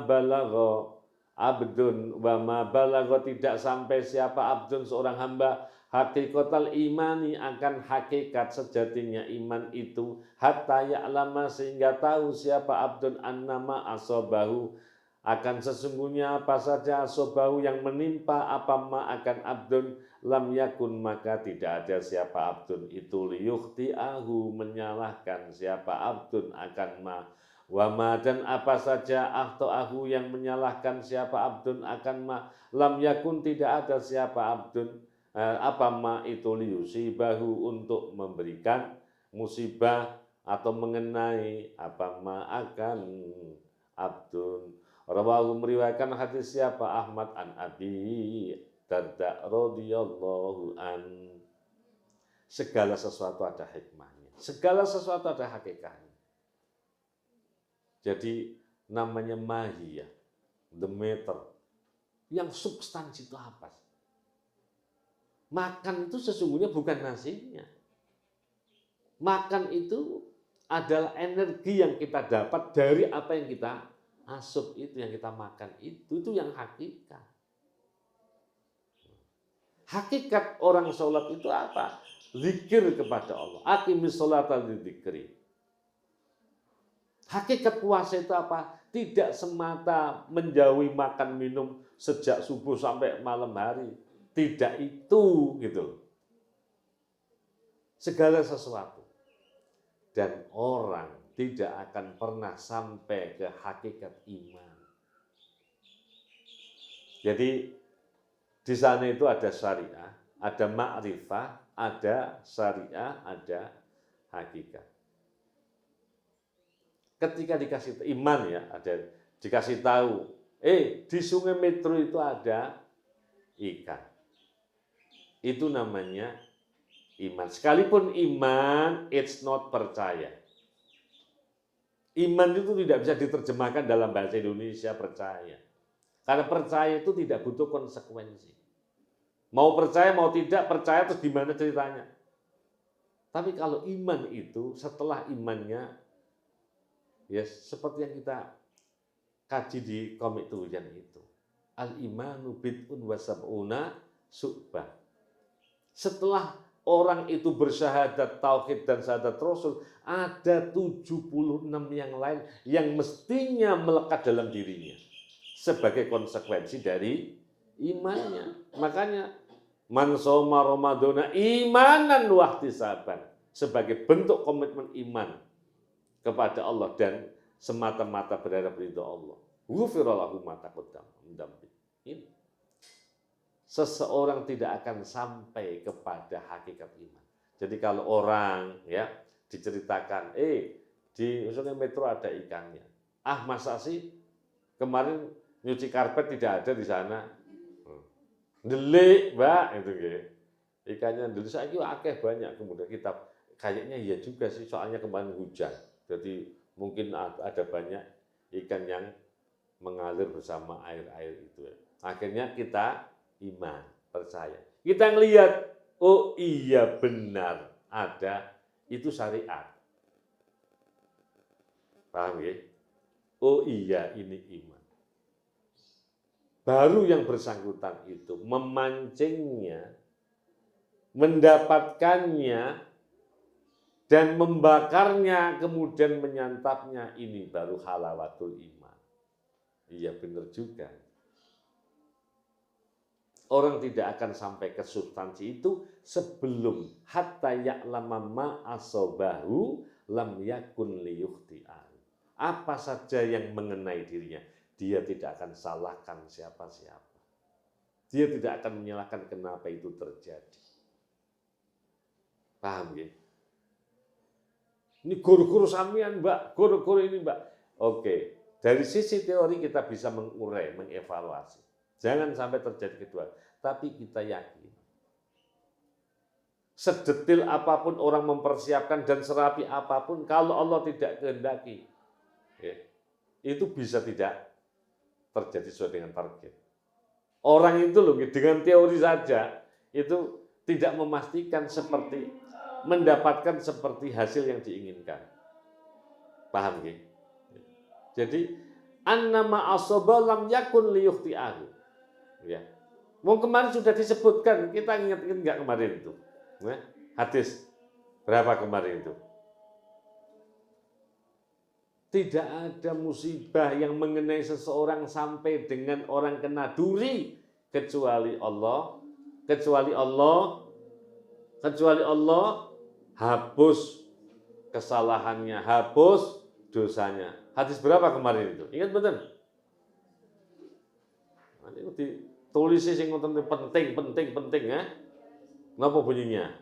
balagha abdun, wa ma balagha, tidak sampai siapa abdun, seorang hamba, hakikatal imani, akan hakikat sejatinya iman itu, hatta ya'lama, sehingga tahu siapa abdun, annama asobahu, akan sesungguhnya apa saja, asobahu yang menimpa, apa ma akan abdun, lam yakun, maka tidak ada siapa abdun itu, liyukhti'ahu, menyalahkan siapa abdun akan ma, wama, dan apa saja, akhta'ahu, yang menyalahkan siapa abdun akan ma, lam yakun, tidak ada siapa abdun apa ma itu, liyusibahu, untuk memberikan musibah atau mengenai apa ma akan abdun. Rawahu, meriwayatkan hadis siapa, Ahmad, an Abi Darda radhiyallahu an. Segala sesuatu ada hikmahnya, segala sesuatu ada hakikatnya. Jadi namanya mahiyah, the matter. Yang substansi itu apa? Makan itu sesungguhnya bukan nasinya. Makan itu adalah energi yang kita dapat dari apa yang kita asup itu, yang kita makan itu yang hakikat. Hakikat orang sholat itu apa? Zikir kepada Allah. Aqimis sholata lidzikri. Hakikat puasa itu apa? Tidak semata menjauhi makan minum sejak subuh sampai malam hari. Tidak itu, gitu. Segala sesuatu. Dan orang tidak akan pernah sampai ke hakikat iman. Jadi di sana itu ada syariah, ada ma'rifah, ada syariah, ada hakikat. Ketika dikasih iman ya, ada dikasih tahu, di Sungai Metro itu ada ikan. Itu namanya iman. Sekalipun iman, it's not percaya. Iman itu tidak bisa diterjemahkan dalam bahasa Indonesia percaya. Karena percaya itu tidak butuh konsekuensi. Mau percaya, mau tidak percaya, terus gimana ceritanya? Tapi kalau iman itu, setelah imannya, ya seperti yang kita kaji di komik Tujan itu. Al-imanu bid'un wa sab'una su'bah. Setelah orang itu bersyahadat tauhid dan syahadat rasul, ada 76 yang lain yang mestinya melekat dalam dirinya sebagai konsekuensi dari imannya. Makanya man shoma ramadhana imanan wa ihtisaban, sebagai bentuk komitmen iman kepada Allah dan semata-mata berharap ridho Allah. Ghufira lahu ma taqaddama min dzambi. Ini seseorang tidak akan sampai kepada hakikat iman. Jadi kalau orang ya diceritakan, di Sungai Metro ada ikannya. Ah, masa sih kemarin nyuci karpet tidak ada di sana? Delik, Mbak, itu gitu. Ikannya delik, saya kira akeh banyak. Kemudian kita kayaknya iya juga sih, soalnya kemarin hujan. Jadi mungkin ada banyak ikan yang mengalir bersama air-air itu. Akhirnya kita iman, percaya. Kita ngelihat, oh iya benar, ada, itu syariat. Paham ya? Oh iya, ini iman. Baru yang bersangkutan itu memancingnya, mendapatkannya, dan membakarnya, kemudian menyantapnya, ini baru halawatul iman. Iya benar juga. Orang tidak akan sampai ke substansi itu sebelum hatta ya'lama ma asobahu lam yakun liyukhti'an. Apa saja yang mengenai dirinya, dia tidak akan salahkan siapa-siapa. Dia tidak akan menyalahkan kenapa itu terjadi. Paham ya? Ini guru-guru samian, Mbak, guru-guru ini, Mbak. Oke, dari sisi teori kita bisa mengurai, mengevaluasi. Jangan sampai terjadi kedua. Tapi kita yakin sedetil apapun orang mempersiapkan dan serapi apapun, kalau Allah tidak kehendaki, ya, itu bisa tidak terjadi sesuai dengan target. Orang itu loh, dengan teori saja, itu tidak memastikan seperti mendapatkan seperti hasil yang diinginkan. Paham ya? Jadi annama asaba lam yakun liyukhti'ahu. Ya. Mau kemarin sudah disebutkan, kita ingat-ingat enggak kemarin itu? Nah, hadis berapa kemarin itu? Tidak ada musibah yang mengenai seseorang sampai dengan orang kena duri kecuali Allah hapus kesalahannya, hapus dosanya. Hadis berapa kemarin itu? Ingat betul? Nanti ditulis sing penting ya. Ngapa bunyinya?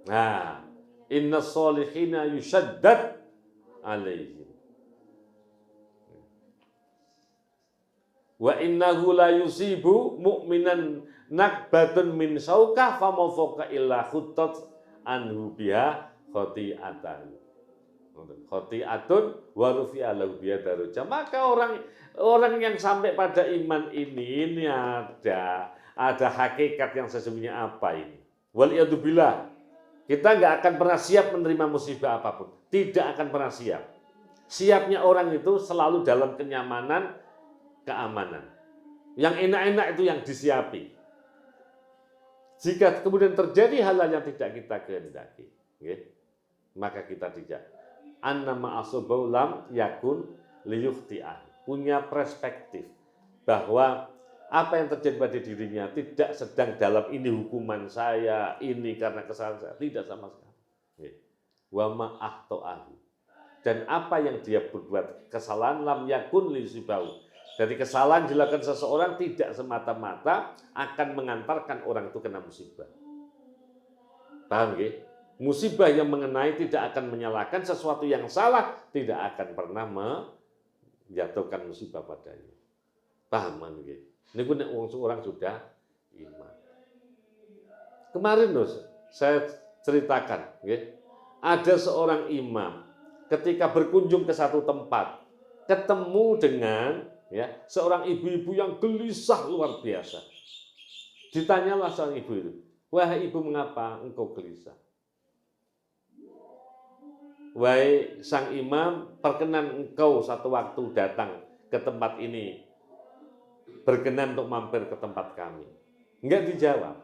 Nah, inna solihina yushaddad alaihim. Wa innahu la yusibu mu'minan nakbatun min saukah famawfoka illa khuttat anhu biha khoti'atan. Khoti'atun wa rufi'a lahu biha darujah. Maka orang yang sampai pada iman ini ada hakikat yang sesungguhnya apa ini? Waliyadzubillah. Kita nggak akan pernah siap menerima musibah apapun. Tidak akan pernah siap. Siapnya orang itu selalu dalam kenyamanan, keamanan. Yang enak-enak itu yang disiapi. Jika kemudian terjadi hal yang tidak kita kehendaki, maka kita tidak. Annama asabau lam yakun liyukhti'ah. Punya perspektif bahwa apa yang terjadi pada dirinya tidak sedang dalam ini hukuman saya, ini karena kesalahan saya, tidak sama sekali. Wa ma akhto'ahu. Dan apa yang dia berbuat kesalahan lam yakun lisibau. Jadi kesalahan dilakukan seseorang tidak semata-mata akan mengantarkan orang itu kena musibah. Paham ya? Musibah yang mengenai tidak akan menyalahkan, sesuatu yang salah tidak akan pernah menjatuhkan musibah padanya. Paham ya? Ini pun orang sudah iman. Kemarin loh saya ceritakan, ya, ada seorang imam ketika berkunjung ke satu tempat, ketemu dengan seorang ibu-ibu yang gelisah luar biasa. Ditanyalah seorang ibu itu, wahai ibu, mengapa engkau gelisah? Wahai sang imam, perkenan engkau satu waktu datang ke tempat ini, berkenan untuk mampir ke tempat kami. Enggak dijawab.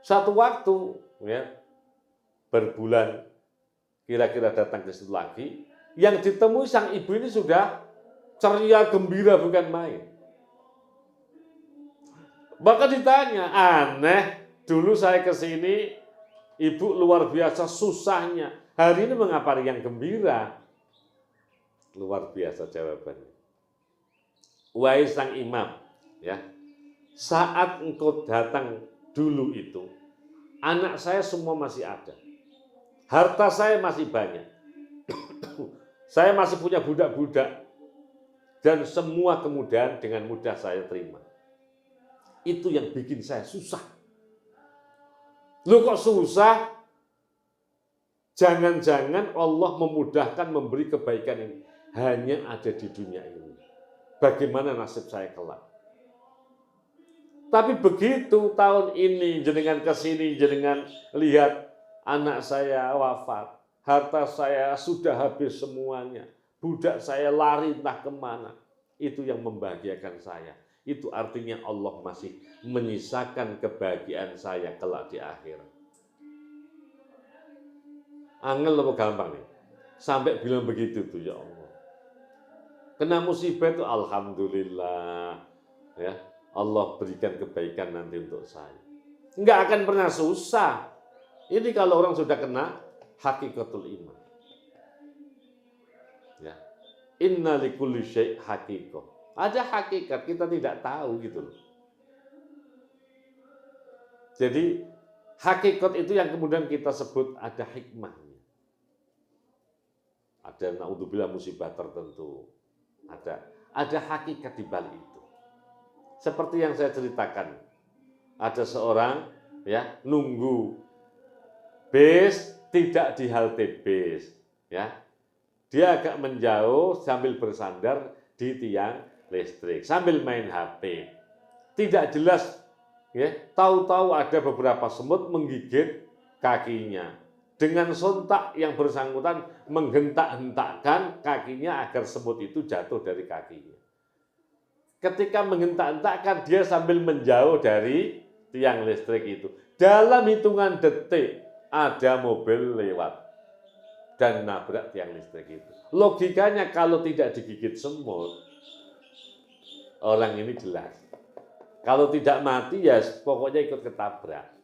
Satu waktu, berbulan kira-kira datang ke situ lagi, yang ditemui sang ibu ini sudah ceria gembira bukan main. Maka ditanya, aneh, dulu saya ke sini, ibu luar biasa susahnya. Hari ini mengapa yang gembira? Luar biasa jawabannya. Wahai sang imam, saat engkau datang dulu itu, anak saya semua masih ada. Harta saya masih banyak. Saya masih punya budak-budak. Dan semua kemudahan dengan mudah saya terima. Itu yang bikin saya susah. Loh kok susah? Jangan-jangan Allah memudahkan memberi kebaikan ini. Hanya ada di dunia ini. Bagaimana nasib saya kelak? Tapi begitu tahun ini jenengan kesini, jenengan lihat anak saya wafat, harta saya sudah habis semuanya, budak saya lari entah kemana. Itu yang membahagiakan saya. Itu artinya Allah masih menyisakan kebahagiaan saya kelak di akhir. Angel apa gampang nih? Sampai bilang begitu tuh, ya Allah. Kena musibah itu alhamdulillah, Allah berikan kebaikan nanti untuk saya. Enggak akan pernah susah. Ini kalau orang sudah kena hakikatul iman. Inna likulli syai' haqiqah. Ada hakikat, kita tidak tahu gitu loh. Jadi hakikat itu yang kemudian kita sebut ada hikmahnya. Ada naudzubillah musibah tertentu. Ada hakikat di balik itu. Seperti yang saya ceritakan, ada seorang ya nunggu bis tidak di halte bis, ya. Dia agak menjauh sambil bersandar di tiang listrik sambil main HP. Tidak jelas, ya. Tahu-tahu ada beberapa semut menggigit kakinya. Dengan sontak yang bersangkutan menghentak-hentakkan kakinya agar semut itu jatuh dari kakinya. Ketika menghentak-hentakkan, dia sambil menjauh dari tiang listrik itu. Dalam hitungan detik ada mobil lewat dan nabrak tiang listrik itu. Logikanya kalau tidak digigit semut, orang ini jelas. Kalau tidak mati ya pokoknya ikut ketabrak.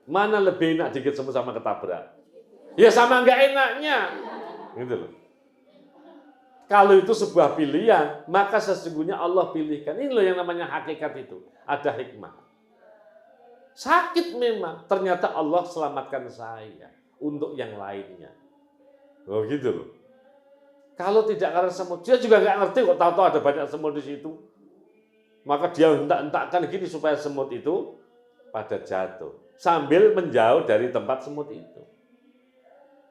Mana lebih enak digigit semut sama ketabrak? Ya sama nggak enaknya. Gitu loh. Kalau itu sebuah pilihan, maka sesungguhnya Allah pilihkan. Ini loh yang namanya hakikat itu. Ada hikmah. Sakit memang, ternyata Allah selamatkan saya untuk yang lainnya. Oh gitu loh. Kalau tidak karena semut, dia juga nggak ngerti kok tahu-tahu ada banyak semut di situ. Maka dia hentak-hentakkan gini supaya semut itu pada jatuh. Sambil menjauh dari tempat semut itu.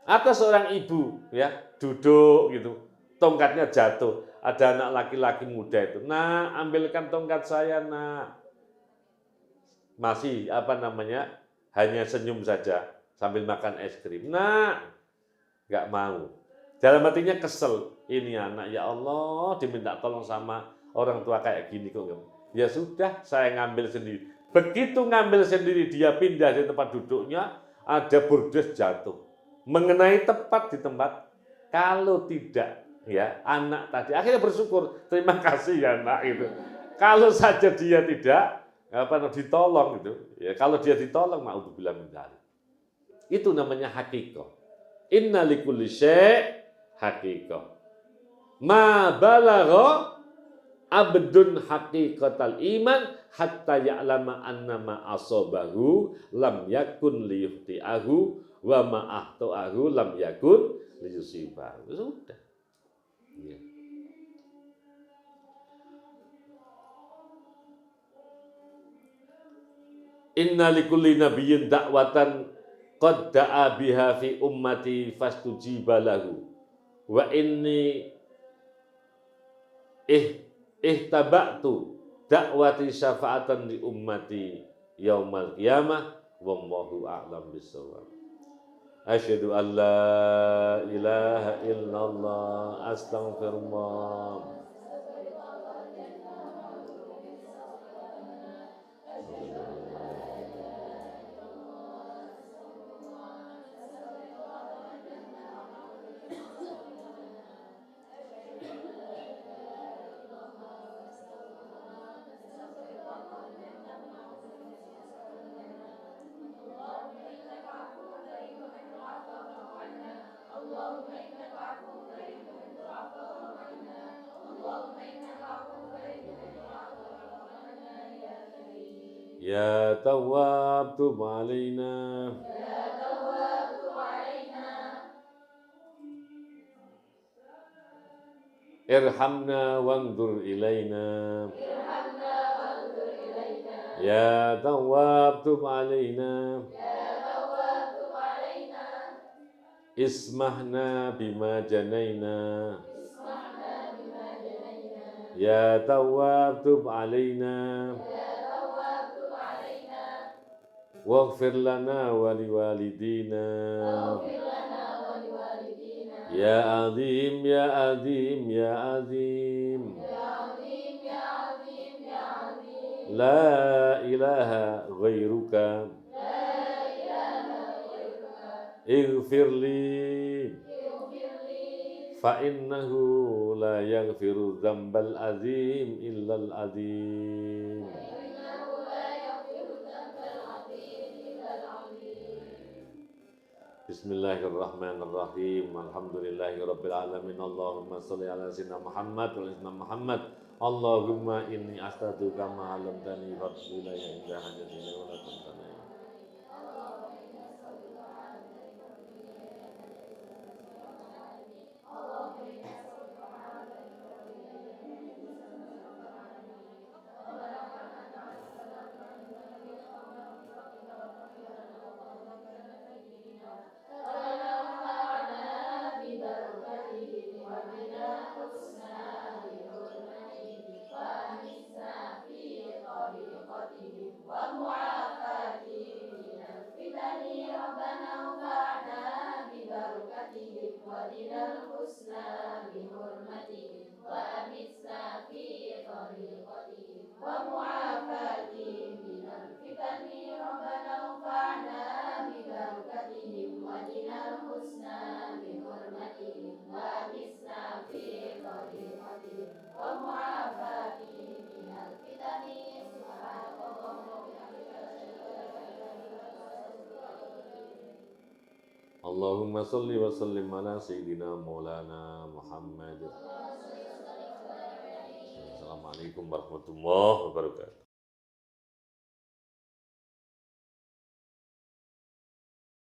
Atau seorang ibu ya duduk gitu, tongkatnya jatuh. Ada anak laki-laki muda itu, nah ambilkan tongkat saya nak. Masih hanya senyum saja sambil makan es krim. Nah, nggak mau. Dalam hatinya kesel. Ini anak ya Allah diminta tolong sama orang tua kayak gini kok. Ya sudah, saya ngambil sendiri. Begitu ngambil sendiri, dia pindah di tempat duduknya, ada burdes jatuh. Mengenai tepat di tempat. Kalau tidak, ya anak tadi akhirnya bersyukur. Terima kasih ya nak gitu. Kalau saja dia tidak ditolong gitu. Ya kalau dia ditolong, ma'udzubillah min dzalik. Itu namanya haqiqah. Inna likulli syai' haqiqah. Ma balagha abdun haqiqatal iman hatta ya'lama annama asabahu lam yakun liyuhti'ahu wa ma ahta'ahu lam yakun liyusibahu. Sudah. Ya. Inna likulli nabiyyin da'watan qad da'a biha fi ummati fastujiba lahu wa inni ihtaba'tu da'wati syafa'atan li ummati yaumal qiyamah wallahu a'lam bissawab. Asyhadu an la ilaha illallah astaghfirullah. Ya Tawwab tub alaina. Irhamna wanzur ilaina. Ya Tawwab tub alaina. Ismahna bima janaina. Ya Tawwab tub alaina. Waghfir lana wa liwalidina. Ya azim ya azim ya azim. La ilaha ghairuka. Ighfirli fa innahu la yaghfiru dzambal azim illal azim. Bismillahirrahmanirrahim. Alhamdulillahirabbil alamin. Allahumma shalli ala sayyidina Muhammad wa ala Muhammad. Allahumma inni astaghfiruka ma 'allamtani fadhila ya inda hajatina wa la tantana. Allahumma salli wa sallim ala Sayyidina Maulana Muhammad. Assalamualaikum warahmatullahi wabarakatuh.